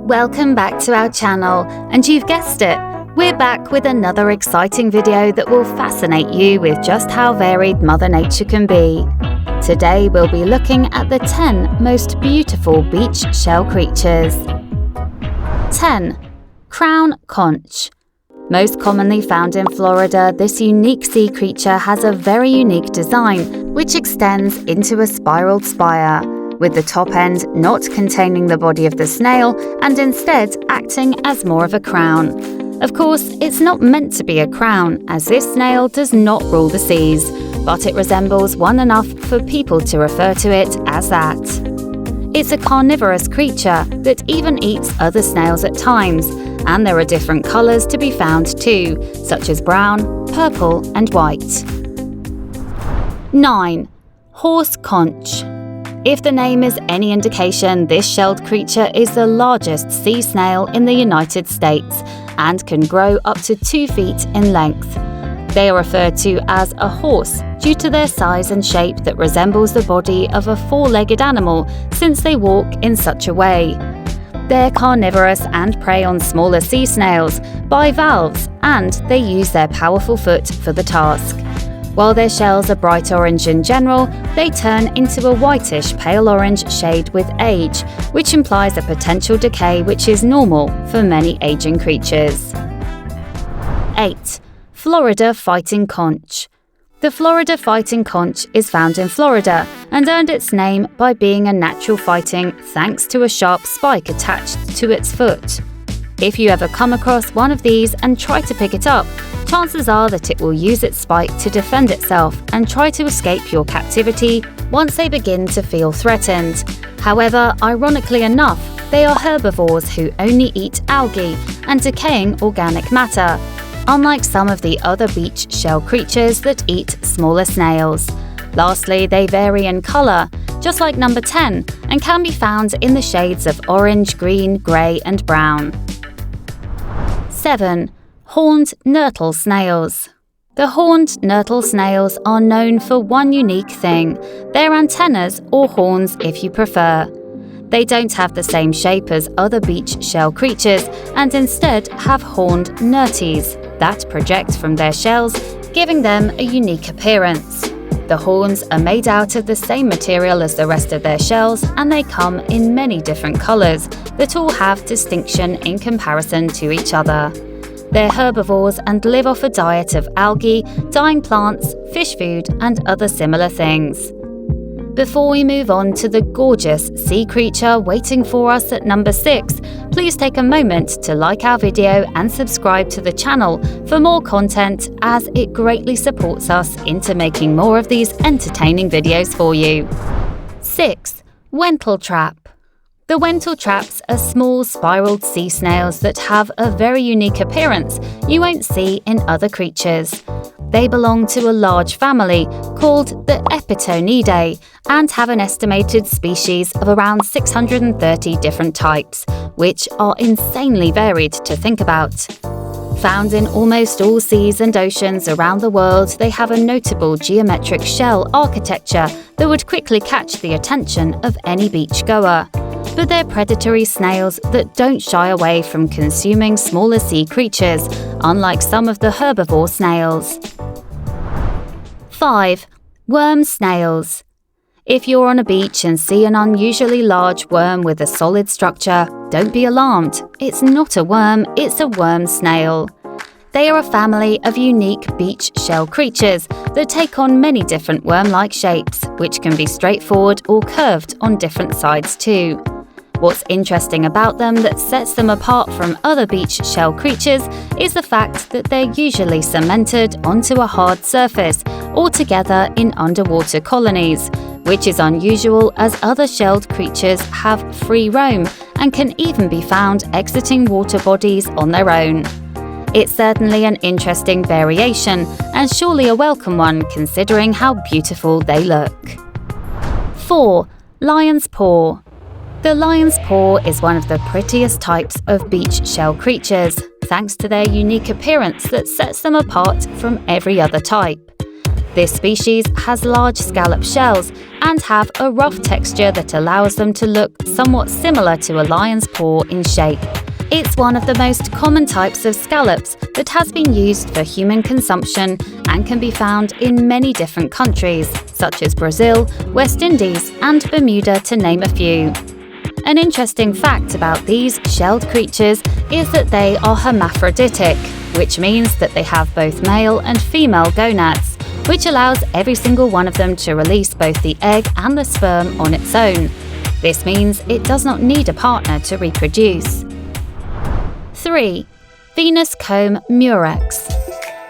Welcome back to our channel, and you've guessed it, we're back with another exciting video that will fascinate you with just how varied Mother Nature can be. Today we'll be looking at the 10 most beautiful beach shell creatures. 10. Crown conch. Most commonly found in Florida, this unique sea creature has a very unique design, which extends into a spiraled spire, with the top end not containing the body of the snail and instead acting as more of a crown. Of course, it's not meant to be a crown, as this snail does not rule the seas, but it resembles one enough for people to refer to it as that. It's a carnivorous creature that even eats other snails at times, and there are different colours to be found too, such as brown, purple and white. 9. Horse conch. If the name is any indication, this shelled creature is the largest sea snail in the United States and can grow up to 2 feet in length. They are referred to as a horse due to their size and shape that resembles the body of a 4-legged animal, since they walk in such a way. They're carnivorous and prey on smaller sea snails, bivalves, and they use their powerful foot for the task. While their shells are bright orange in general, they turn into a whitish pale orange shade with age, which implies a potential decay which is normal for many aging creatures. 8. Florida fighting conch. The Florida fighting conch is found in Florida and earned its name by being a natural fighting thanks to a sharp spike attached to its foot. If you ever come across one of these and try to pick it up, chances are that it will use its spike to defend itself and try to escape your captivity once they begin to feel threatened. However, ironically enough, they are herbivores who only eat algae and decaying organic matter, unlike some of the other beach shell creatures that eat smaller snails. Lastly, they vary in colour, just like number 10, and can be found in the shades of orange, green, grey and brown. 7. Horned knurtle snails. The horned knurtle snails are known for one unique thing: their antennas, or horns if you prefer. They don't have the same shape as other beach shell creatures and instead have horned nurtes that project from their shells, giving them a unique appearance. The horns are made out of the same material as the rest of their shells, and they come in many different colours that all have distinction in comparison to each other. They're herbivores and live off a diet of algae, dying plants, fish food and other similar things. Before we move on to the gorgeous sea creature waiting for us at number 6, please take a moment to like our video and subscribe to the channel for more content, as it greatly supports us into making more of these entertaining videos for you. 6. Wentletrap. The Wentletraps are small spiraled sea snails that have a very unique appearance you won't see in other creatures. They belong to a large family called the Epitonidae and have an estimated species of around 630 different types, which are insanely varied to think about. Found in almost all seas and oceans around the world, they have a notable geometric shell architecture that would quickly catch the attention of any beachgoer. But they're predatory snails that don't shy away from consuming smaller sea creatures, unlike some of the herbivore snails. 5. Worm snails. If you're on a beach and see an unusually large worm with a solid structure, don't be alarmed. It's not a worm, it's a worm snail. They are a family of unique beach shell creatures that take on many different worm-like shapes, which can be straightforward or curved on different sides too. What's interesting about them that sets them apart from other beach shell creatures is the fact that they're usually cemented onto a hard surface or together in underwater colonies, which is unusual as other shelled creatures have free roam and can even be found exiting water bodies on their own. It's certainly an interesting variation, and surely a welcome one considering how beautiful they look. 4. Lion's paw. The lion's paw is one of the prettiest types of beach shell creatures, thanks to their unique appearance that sets them apart from every other type. This species has large scallop shells and have a rough texture that allows them to look somewhat similar to a lion's paw in shape. It's one of the most common types of scallops that has been used for human consumption and can be found in many different countries, such as Brazil, West Indies, and Bermuda, to name a few. An interesting fact about these shelled creatures is that they are hermaphroditic, which means that they have both male and female gonads, which allows every single one of them to release both the egg and the sperm on its own. This means it does not need a partner to reproduce. 3. Venous comb murex.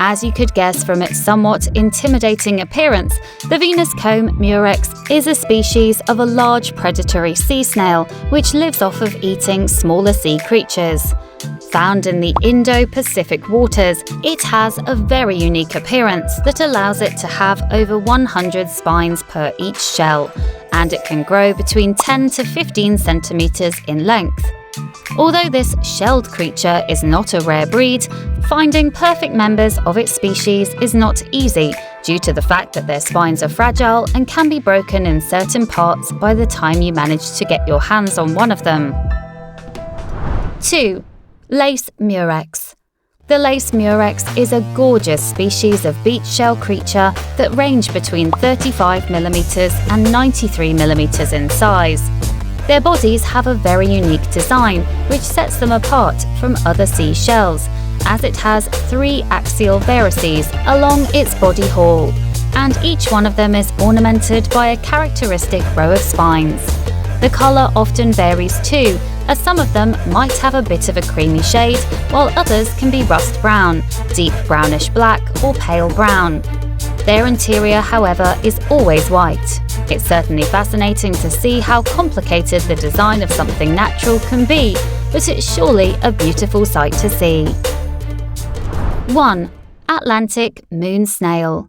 As you could guess from its somewhat intimidating appearance, the Venous comb murex is a species of a large predatory sea snail which lives off of eating smaller sea creatures. Found in the Indo-Pacific waters, it has a very unique appearance that allows it to have over 100 spines per each shell, and it can grow between 10 to 15 centimeters in length. Although this shelled creature is not a rare breed, finding perfect members of its species is not easy due to the fact that their spines are fragile and can be broken in certain parts by the time you manage to get your hands on one of them. 2. Lace murex. The lace murex is a gorgeous species of beach shell creature that range between 35mm and 93mm in size. Their bodies have a very unique design, which sets them apart from other sea shells, as it has 3 axial varices along its body whorl, and each one of them is ornamented by a characteristic row of spines. The colour often varies too, as some of them might have a bit of a creamy shade, while others can be rust brown, deep brownish black, or pale brown. Their interior, however, is always white. It's certainly fascinating to see how complicated the design of something natural can be, but it's surely a beautiful sight to see. 1. Atlantic moon snail.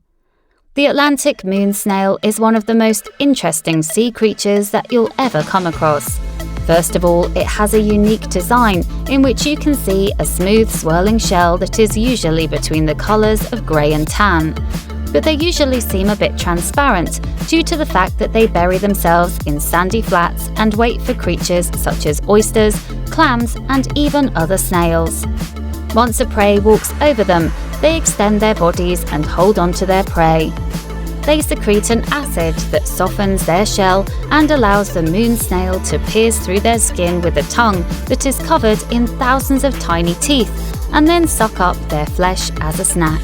The Atlantic moon snail is one of the most interesting sea creatures that you'll ever come across. First of all, it has a unique design in which you can see a smooth swirling shell that is usually between the colours of grey and tan. But they usually seem a bit transparent due to the fact that they bury themselves in sandy flats and wait for creatures such as oysters, clams, and even other snails. Once a prey walks over them, they extend their bodies and hold on to their prey. They secrete an acid that softens their shell and allows the moon snail to pierce through their skin with a tongue that is covered in thousands of tiny teeth and then suck up their flesh as a snack.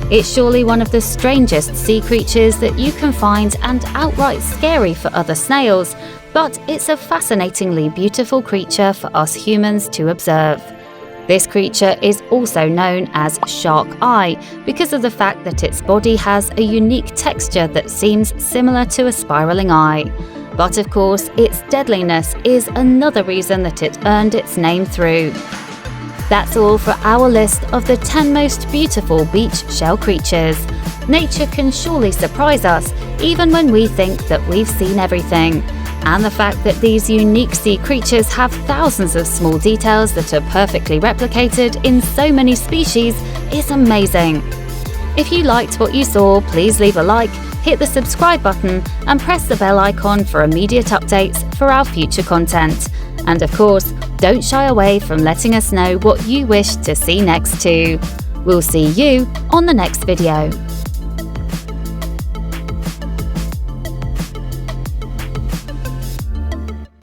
It's surely one of the strangest sea creatures that you can find and outright scary for other snails, but it's a fascinatingly beautiful creature for us humans to observe. This creature is also known as shark eye because of the fact that its body has a unique texture that seems similar to a spiraling eye. But of course, its deadliness is another reason that it earned its name through. That's all for our list of the 10 most beautiful beach shell creatures. Nature can surely surprise us, even when we think that we've seen everything. And the fact that these unique sea creatures have thousands of small details that are perfectly replicated in so many species is amazing. If you liked what you saw, please leave a like, hit the subscribe button, and press the bell icon for immediate updates for our future content. And of course, don't shy away from letting us know what you wish to see next too. We'll see you on the next video.